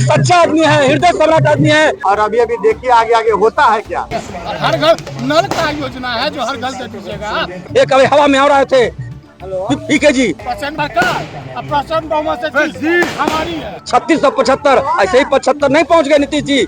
एक सच्चा आदमी है, हृदय सम्राट आदमी है। और अभी अभी देखिए आगे आगे होता है क्या। हर घर नल का योजना है जो हर घर तक पहुंचेगा। एक अभी हवा में और आए थे ठीक है जी, प्रचंड बहुमत से जीत हमारी है। 3675 ऐसे ही 75 नहीं पहुंच गए नीतीश जी।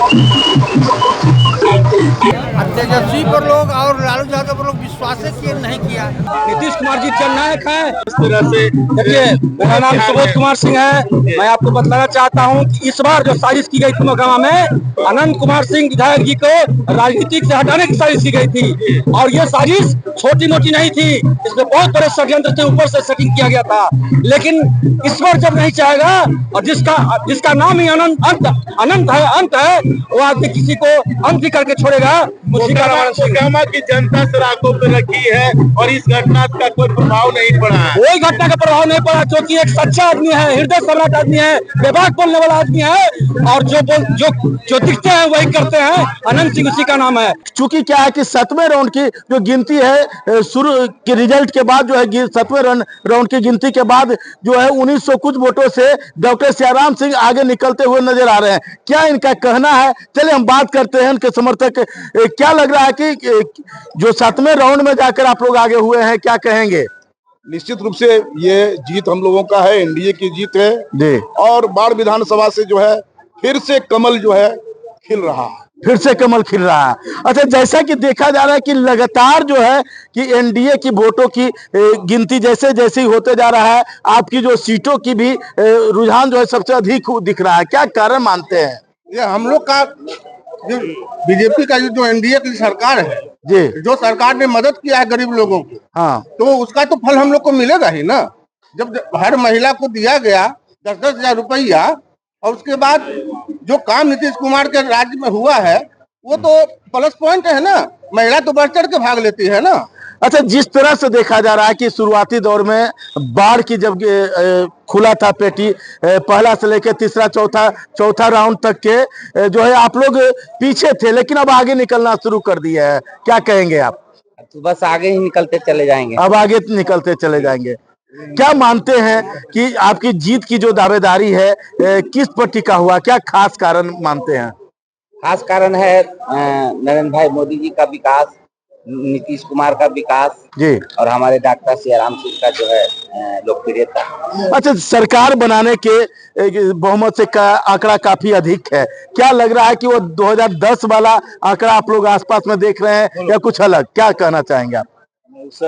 तेजस्वी पर लोग और लालू यादव पर लोग विश्वास किए नहीं किया। नीतीश कुमार जी जननायक हैं। इस तरह से देखिए, मेरा नाम सुबोध कुमार सिंह है। मैं आपको बतलाना चाहता हूं कि इस बार जो साजिश की गई थी मोकामा में, अनंत कुमार सिंह विधायक जी को राजनीतिक से हटाने की साजिश की गई थी। और ये साजिश छोटी मोटी नहीं थी, इसमें बहुत बड़े षड्यंत्र से ऊपर से सेटिंग किया गया था। लेकिन ईश्वर जब नहीं चाहेगा और जिसका नाम ही अनंत है, वो आदमी किसी को अंत भी करके छोड़ेगा। मोकामा की जनता सड़कों पर रखी है और इस घटना का कोई प्रभाव नहीं पड़ा है। कोई घटना का प्रभाव नहीं पड़ा, क्योंकि एक सच्चा आदमी है, हृदय सम्राट आदमी है, बेबाक बोलने वाला आदमी है और जो दिखते हैं वही करते हैं। अनंत सिंह उसी का नाम है। चूंकि क्या है कि 7वें राउंड की जो गिनती है शुरू के रिजल्ट के बाद जो है 7वें राउंड की गिनती के बाद जो है 1900 कुछ वोटों से डॉक्टर सियाराम सिंह आगे निकलते हुए नजर आ रहे हैं। क्या इनका कहना है, चलिए हम बात करते हैं इनके समर्थक। क्या लग रहा है कि जो 7वें राउंड में जाकर आप लोग आगे हुए हैं, क्या कहेंगे? निश्चित रूप से ये जीत हम लोगों का है, एनडीए की जीत है जी। और बाढ़ विधानसभा से जो है फिर से कमल जो है खिल रहा है, फिर से कमल खिल रहा है। अच्छा, जैसा कि देखा जा रहा है कि लगातार जो है कि एनडीए की वोटों की गिनती जैसे जैसे ही होते जा रहा है, आपकी जो सीटों की भी रुझान जो है सबसे अधिक दिख रहा है। क्या कारण मानते हैं? ये हम लोग का जो बीजेपी का जो एनडीए की सरकार है जी, जो सरकार ने मदद किया है गरीब लोगों की, हाँ, तो उसका तो फल हम लोग को मिलेगा ही ना। जब हर महिला को दिया गया 10-10 हजार रुपया, और उसके बाद जो काम नीतीश कुमार के राज्य में हुआ है वो तो प्लस पॉइंट है ना। महिला तो बढ़ चढ़ के भाग लेती है ना। अच्छा, जिस तरह से देखा जा रहा है कि शुरुआती दौर में बाढ़ की जब खुला था पेटी, पहला से लेकर तीसरा चौथा राउंड तक के जो है आप लोग पीछे थे, लेकिन अब आगे निकलना शुरू कर दिया है। क्या कहेंगे आप? तो बस आगे ही निकलते चले जाएंगे। अब आगे निकलते चले जाएंगे। क्या मानते हैं कि आपकी जीत की जो दावेदारी है किस पर टिका हुआ, क्या खास कारण मानते हैं? खास कारण है नरेंद्र भाई मोदी जी का विकास, नीतीश कुमार का विकास जी, और हमारे डॉक्टर सियाराम सिंह का जो है लोकप्रियता। अच्छा, सरकार बनाने के बहुमत से का आंकड़ा काफी अधिक है। क्या लग रहा है कि वो 2010 वाला आंकड़ा आप लोग आसपास में देख रहे हैं या कुछ अलग? क्या कहना चाहेंगे आप? उससे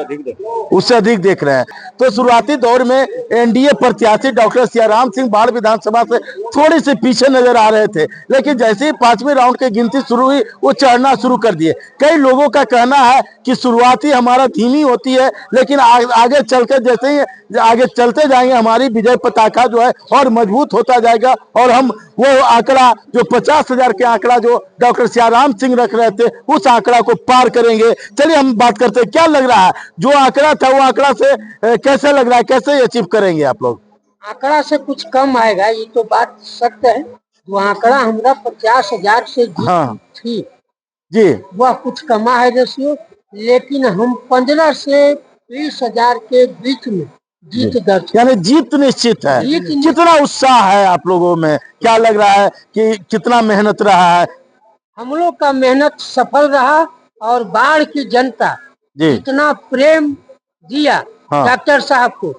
अधिक देख रहे हैं। तो शुरुआती दौर में एनडीए प्रत्याशी डॉक्टर सियाराम सिंह बाढ़ विधानसभा से थोड़ी सी पीछे नजर आ रहे थे, लेकिन जैसे ही 5वें राउंड की गिनती शुरू हुई वो चढ़ना शुरू कर दिए। कई लोगों का कहना है कि शुरुआती हमारा धीमी होती है, लेकिन आगे चलकर जैसे ही आगे चलते जाएंगे हमारी विजय पताका जो है और मजबूत होता जाएगा और हम वो आंकड़ा जो 50,000 के आंकड़ा जो डॉक्टर सियाराम सिंह रख रहे थे उस आंकड़ा को पार करेंगे। चलिए हम बात करते हैं, क्या लग रहा है जो आंकड़ा था वो आंकड़ा से कैसे लग रहा है, कैसे अचीव करेंगे आप लोग? आंकड़ा से कुछ कम आएगा, ये तो बात सत्य है। वो आंकड़ा हमारा 50,000 से थी जी, वह कुछ कमा है रेशियो, लेकिन हम 15 से 20,000 के बीच में जीत दर्ज, यानी जीत निश्चित है। कितना उत्साह है आप लोगों में? क्या लग रहा है कि कितना मेहनत रहा है? हम लोग का मेहनत सफल रहा और बाढ़ की जनता इतना प्रेम दिया डॉक्टर साहब को,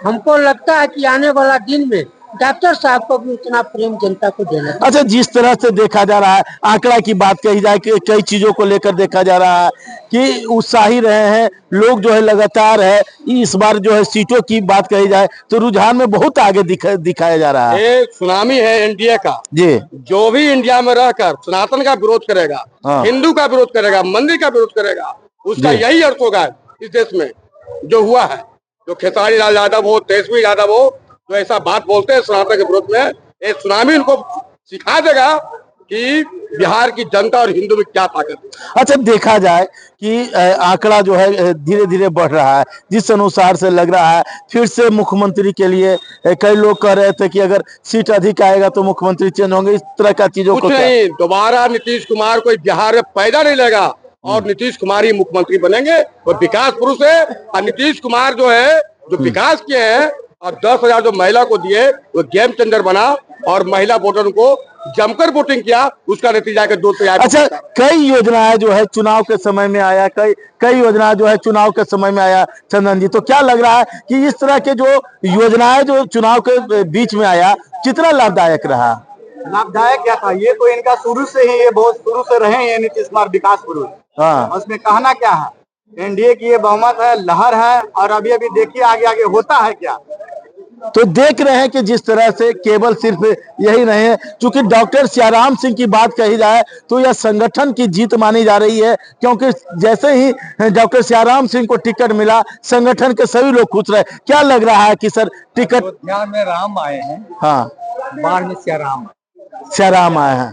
हमको लगता है कि आने वाला दिन में डॉक्टर साहब को भी उतना प्रेम जनता को देना। अच्छा, जिस तरह से देखा जा रहा है, आंकड़ा की बात कही जाए कि कई चीजों को लेकर देखा जा रहा है कि उत्साही रहे हैं लोग जो है लगातार है। इस बार जो है सीटों की बात कही जाए तो रुझान में बहुत आगे दिखाया जा रहा है। एक सुनामी है एनडीए का जी, जो भी इंडिया में रहकर सनातन का विरोध करेगा, हिंदू का विरोध करेगा, मंदिर का विरोध करेगा, उसका यही अर्थ होगा इस देश में जो हुआ है। जो खेसारी लाल यादव हो, तेजस्वी यादव हो, तो ऐसा बात बोलते हैं सनातन के विरोध में, एक सुनामी उनको सिखा देगा कि बिहार की जनता और हिंदू में क्या ताकत है। अच्छा, देखा जाए कि आंकड़ा जो है धीरे धीरे बढ़ रहा है, जिस अनुसार से लग रहा है फिर से मुख्यमंत्री के लिए कई लोग कह रहे थे कि अगर सीट अधिक आएगा तो मुख्यमंत्री चेंज होंगे, इस तरह का चीजों को नहीं, दोबारा नीतीश कुमार कोई बिहार में पैदा नहीं लेगा और नीतीश कुमार ही मुख्यमंत्री बनेंगे। वो विकास पुरुष है और नीतीश कुमार जो है जो विकास किए हैं और 10,000 जो महिला को दिए वो गेम चेंजर बना और महिला वोटर को जमकर वोटिंग किया, उसका नतीजा के 2 तैयार। अच्छा, कई योजनाएं जो है चुनाव के समय में आया, कई योजनाएं जो है चुनाव के समय में आया चंदन जी, तो क्या लग रहा है कि इस तरह के जो योजनाएं जो चुनाव के बीच में आया कितना लाभदायक रहा? लाभदायक क्या था, ये तो इनका शुरू से ही, ये बहुत शुरू से रहे हैं नीतीश कुमार विकास पुरुष। हाँ, उसमें कहना क्या है, एनडीए की ये बहुमत है, लहर है, और अभी अभी देखिए आगे आगे होता है क्या। तो देख रहे हैं कि जिस तरह से केवल सिर्फ यही नहीं है, क्योंकि डॉक्टर सियाराम सिंह की बात कही जाए तो यह संगठन की जीत मानी जा रही है, क्योंकि जैसे ही डॉक्टर सियाराम सिंह को टिकट मिला संगठन के सभी लोग खुश रहे। क्या लग रहा है कि सर टिकट अयोध्या में राम आए हैं, हाँ, बाढ़ में सियाराम आए हैं।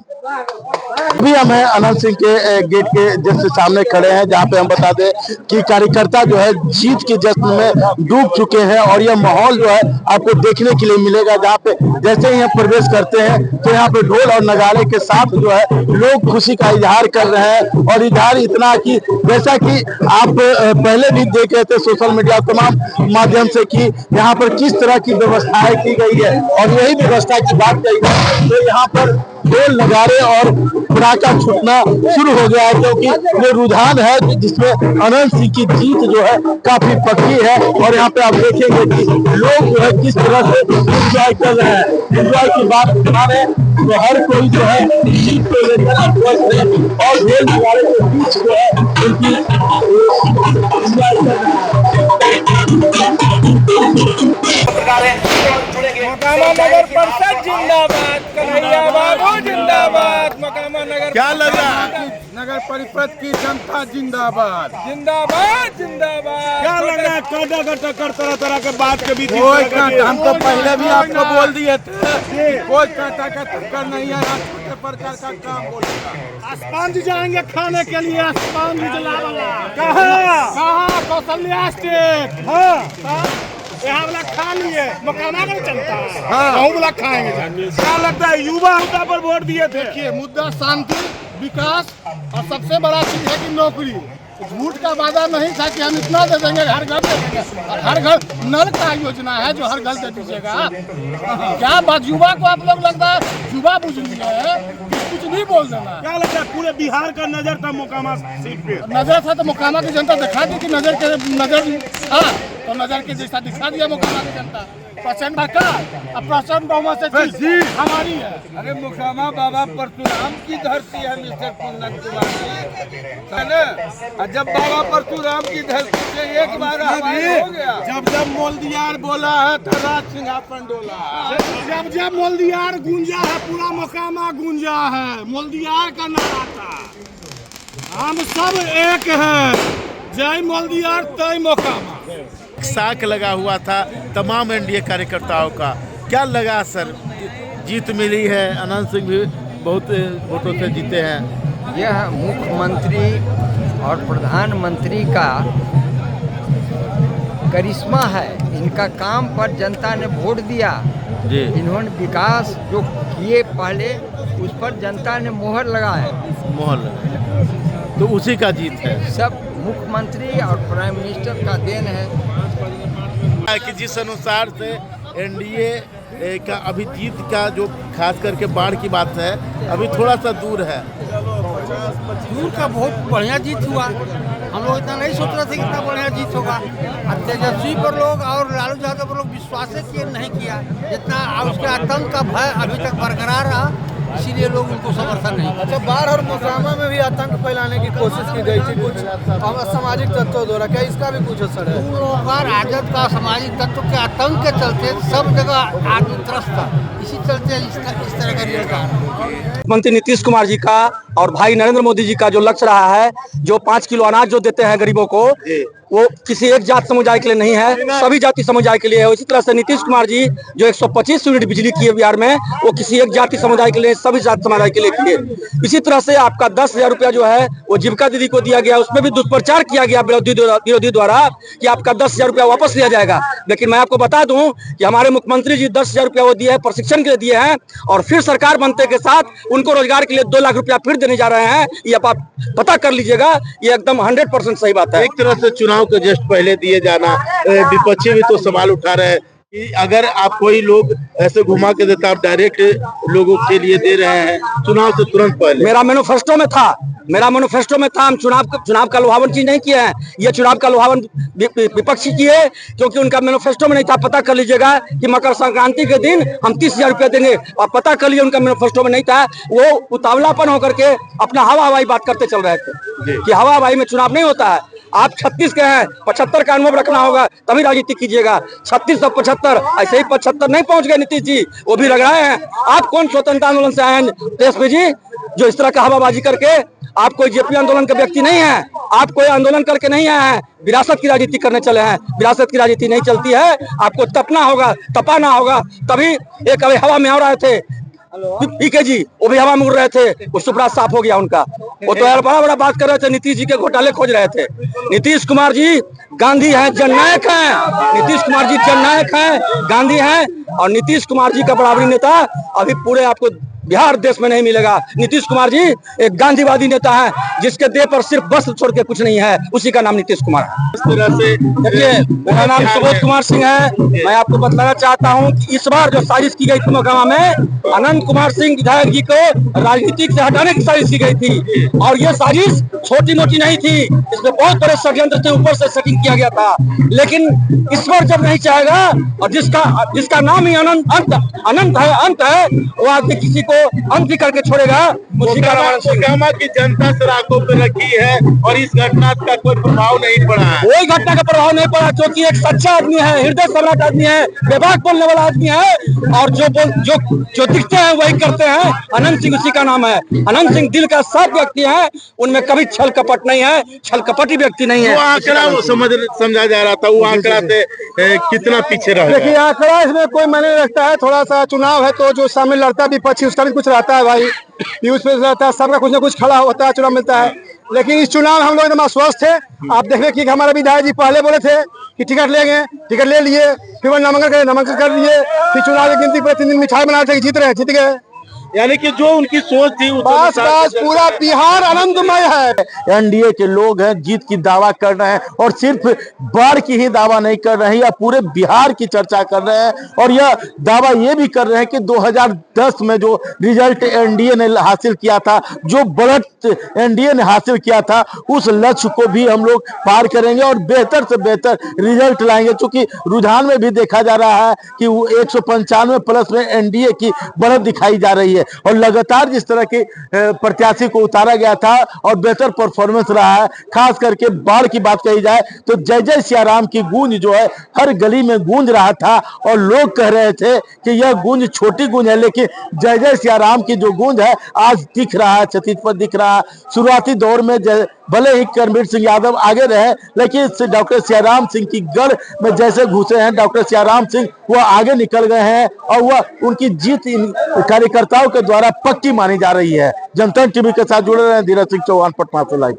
अभी हम हैं अनंत सिंह के गेट के जस्ट सामने खड़े हैं, जहां पे हम बता दें कि कार्यकर्ता जो है जीत के जश्न में डूब चुके हैं, और यह माहौल जो है आपको देखने के लिए मिलेगा, जहां पे जैसे ही हम प्रवेश करते हैं तो यहाँ पे ढोल और नगाड़े के साथ जो है लोग खुशी का इजहार कर रहे हैं। और इजहार इतना कि जैसा कि आप पहले भी देख रहे थे सोशल मीडिया तमाम माध्यम से कि यहाँ पर किस तरह की व्यवस्थाएं की गई है, और यही व्यवस्था की बात कही है तो यहाँ पर ढोल नगाड़े और पटाखा छूटना शुरू हो गया है, क्योंकि ये रुझान है जिसमें अनंत सिंह की जीत जो है काफी पक्की है। और यहाँ पे आप देखेंगे कि लोग जो है किस तरह से एंजॉय कर रहे हैं। एंजॉय की बात माने तो हर कोई जो है जीत को लेकर खुश है, और ढोल नगाड़े के बीच जो है उनकी एंजॉय कर रहे हैं। मोकामा नगर परिषद जिंदाबाद, कन्हैया बाबू जिंदाबाद। मोकामा नगर क्या लग रहा है? नगर परिषद की जनता जिंदाबाद। जिंदाबाद जिंदाबाद। क्या लग रहा है? कांटा का टक्कर तरह तरह के बात के बीच कोई कांटा, हम तो पहले भी आपको बोल दिए थे, कोई कांटा का टक्कर नहीं है। छोटे प्रकार का काम बोलेगा। स्पंज जाएंगे खाने के लिए, स्पंज कहाँ कौशल्या स्टेट, हाँ, यहाँ वाला खा लिए, मकाना का चलता है, हाँ, वाला खाएंगे जाके। क्या लगता है युवा मुद्दा पर वोट दिए थे? देखिए मुद्दा शांति, विकास, और सबसे बड़ा चीज है कि नौकरी। झूठ का वादा नहीं था कि हम इतना दे देंगे, हर घर दे देंगे, और हर घर नल का योजना है जो हर घर दे दीजिएगा। क्या बात, युवा को आप लोग लगता है युवा बुझ लिए, कुछ नहीं बोल देना। क्या लगता है पूरे बिहार का नजर था मोकामा सीट पे? नजर था तो मोकामा की जनता दिखा दी कि नजर हाँ, तो नजर के जैसा दिखा दिया मोकामा की जनता। प्रचंड प्रचंड बहुमत से जीत हमारी है। अरे मोकामा बाबा परशुराम की धरती है मिस्टर कुंदन कुमार जी, है ना। जब बाबा परशुराम की धरती से एक बार हमारे हो गया, जब मोल्दियार बोला है तो राज सिंहासन डोला। जब मोल्दियार गूंजा है, पूरा मोकामा गूंजा है, मोल्दियार का नारा था। हम सब एक हैं, जय मोल्दियार तय मोकामा। साक लगा हुआ था तमाम एनडीए कार्यकर्ताओं का। क्या लगा सर, जीत मिली है, अनंत सिंह भी बहुत वोटों से जीते हैं। यह मुख्यमंत्री और प्रधानमंत्री का करिश्मा है, इनका काम पर जनता ने वोट दिया जी। इन्होंने विकास जो किए पहले उस पर जनता ने मोहर लगाया, तो उसी का जीत है। सब मुख्यमंत्री और प्राइम मिनिस्टर का देन है कि जिस अनुसार से एनडीए का अभी जीत का जो खास करके बाढ़ की बात है अभी थोड़ा सा दूर है। दूर का बहुत बढ़िया जीत हुआ। हम लोग इतना नहीं सोच रहे थे कि इतना बढ़िया जीत होगा। तेजस्वी पर लोग और लालू यादव पर लोग विश्वास नहीं किया, जितना उसके आतंक का भय अभी तक बरकरार रहा, इसीलिए लोग उनको समर्थन नहीं। अच्छा, बाढ़ और मोकामा में भी आतंक फैलाने की कोशिश की गई थी कुछ सामाजिक तत्वों द्वारा, क्या इसका भी कुछ असर है? राजद का सामाजिक तत्व के आतंक के चलते सब जगह आदमी त्रस्त था, इसी चलते इस तरह का रिजल्ट। मंत्री नीतीश कुमार जी का और भाई नरेंद्र मोदी जी का जो लक्ष्य रहा है, जो 5 किलो अनाज जो देते हैं गरीबों को, वो किसी एक जात समुदाय के लिए नहीं है, सभी जाति समुदाय के लिए है। उसी तरह से नीतीश कुमार जी जो 125 यूनिट बिजली की है बिहार में, वो किसी एक जाति समुदाय के लिए, सभी जाति समुदाय के लिए किए। इसी तरह से आपका 10,000 रुपया जो है वो जीविका दीदी को दिया गया, उसमें भी दुष्प्रचार किया गया विरोधी द्वारा कि आपका 10,000 रुपया वापस लिया जाएगा। लेकिन मैं आपको बता दूं कि हमारे मुख्यमंत्री जी 10,000 रुपया वो दिए हैं, प्रशिक्षण के लिए दिए हैं, और फिर सरकार बनते के साथ उनको रोजगार के लिए 2 लाख रुपया फिर देने जा रहे हैं। ये आप पता कर लीजिएगा, ये एकदम 100% सही बात है। एक तरह से चुनाव के जस्ट पहले दिए जाना, विपक्षी भी तो सवाल उठा रहे हैं कि अगर आप कोई लोग ऐसे घुमा के देता, आप डायरेक्ट लोगों के लिए दे रहे हैं चुनाव से तुरंत पहले? मेरा मैनिफेस्टो में था, हम चुनाव का लुभावन चीज नहीं किए हैं। ये चुनाव का लुभावन विपक्षी किए, क्योंकि उनका मैनिफेस्टो में नहीं था। पता कर लीजिएगा कि मकर संक्रांति के दिन हम 30,000 रुपया देंगे, और पता कर लिए उनका मैनिफेस्टो में नहीं था। वो उतावलापन होकर के अपना हवाई बात करते चल रहे थे कि हवाई में चुनाव नहीं होता है। आप 36 के हैं, 75 का अनुभव रखना होगा तभी राजनीति कीजिएगा। 36 और 75 ऐसे ही 75 नहीं पहुंच गए नीतीश जी, वो भी लग रहे हैं। आप कौन स्वतंत्रता आंदोलन से आए हैं तेजस्वी जी, जो इस तरह का हवाबाजी करके? आप कोई जेपी आंदोलन के व्यक्ति नहीं है, आप कोई आंदोलन करके नहीं आए हैं, विरासत की राजनीति करने चले हैं। विरासत की राजनीति नहीं चलती है, आपको तपना होगा, तपाना होगा, तभी। एक अभी हवा में हो रहे थे पीके जी, वो भी हवा में उड़ रहे थे, वो सुपरात साफ हो गया उनका। वो तो यार बड़ा बात कर रहे थे, नीतीश जी के घोटाले खोज रहे थे। नीतीश कुमार जी गांधी हैं, जननायक हैं। नीतीश कुमार जी जननायक हैं, गांधी हैं, और नीतीश कुमार जी का बराबरी नेता अभी पूरे आपको बिहार देश में नहीं मिलेगा। नीतीश कुमार जी एक गांधीवादी नेता है, जिसके देह पर सिर्फ बस छोड़ के कुछ नहीं है, उसी का नाम नीतीश कुमार है। इस तरह से देखिए, मेरा नाम सुबोध कुमार सिंह है। मैं आपको बतलाना चाहता हूं कि इस बार जो साजिश की गई थी मोकामा में, अनंत कुमार सिंह विधायक जी को राजनीति से हटाने की साजिश की गई थी, और ये साजिश छोटी मोटी नहीं थी। इसमें बहुत बड़े षड्यंत्र थे, ऊपर से सेटिंग किया गया था। लेकिन इस बार जब नहीं चाहेगा, और जिसका नाम ही अनंत है, वो आदमी किसी को अंत करके छोड़ेगा। मोकामा की जनता सराखों पे रखी है, और इस घटना का कोई प्रभाव नहीं पड़ा है। कोई घटना का प्रभाव नहीं पड़ा, क्योंकि एक सच्चा आदमी है, हृदय सम्राट आदमी है, बेबाक बोलने वाला आदमी है, और जो दिखते हैं वही करते हैं। अनंत सिंह उसी का नाम है। अनंत सिंह दिल का साफ व्यक्ति है, उनमें कभी छल कपट नहीं है, छल कपटी व्यक्ति नहीं है। वो आंकड़ा समझा जा रहा था, वो आंकड़ा से कितना पीछे रहा? देखिए, आंकड़ा इसमें कोई मायने नहीं रखता है। थोड़ा सा चुनाव है तो जो सामने लड़ता विपक्षी, उसका भी कुछ रहता है भाई, न्यूज पे रहता है, सबका कुछ ना कुछ खड़ा होता है, चुनाव मिलता है। लेकिन इस चुनाव हम लोग एकदम आश्वस्त थे। आप देखिए कि हमारे विधायक जी पहले बोले थे कि टिकट लेंगे, टिकट ले लिए, फिर वो नामांकन कर लिए, फिर चुनाव की गिनती पर 3 दिन मिठाई बना थे, जीत गए। यानी कि जो उनकी सोच थी, बस पूरा बिहार आनंदमय है। एनडीए के लोग हैं, जीत की दावा कर रहे हैं, और सिर्फ बाढ़ की ही दावा नहीं कर रहे हैं, या पूरे बिहार की चर्चा कर रहे हैं। और यह दावा ये भी कर रहे हैं कि 2010 में जो रिजल्ट एनडीए ने हासिल किया था, जो बढ़त एनडीए ने हासिल किया था, उस लक्ष्य को भी हम लोग पार करेंगे और बेहतर से बेहतर रिजल्ट लाएंगे। क्योंकि रुझान में भी देखा जा रहा है कि 195 प्लस में एनडीए की बढ़त दिखाई जा रही है, और लगातार जिस तरह के प्रत्याशी को उतारा गया था और बेहतर परफॉर्मेंस रहा है। खास करके बाढ़ की बात कही जाए तो जय जय सिया राम की गूंज जो है हर गली में गूंज रहा था, और लोग कह रहे थे कि यह गूंज छोटी गूंज है, लेकिन जय जय सिया राम की जो गूंज है आज दिख रहा है, छतीत पर दिख रहा है। शुरुआती दौर में भले ही कर्मवीर सिंह यादव आगे रहे, लेकिन डॉक्टर सियाराम सिंह की गढ़ में जैसे घुसे हैं डॉक्टर सियाराम सिंह, वह आगे निकल गए हैं, और वह उनकी जीत इन कार्यकर्ताओं के द्वारा पक्की मानी जा रही है। जनता टीवी के साथ जुड़े रहे, धीरज सिंह चौहान, पटना से लाइव।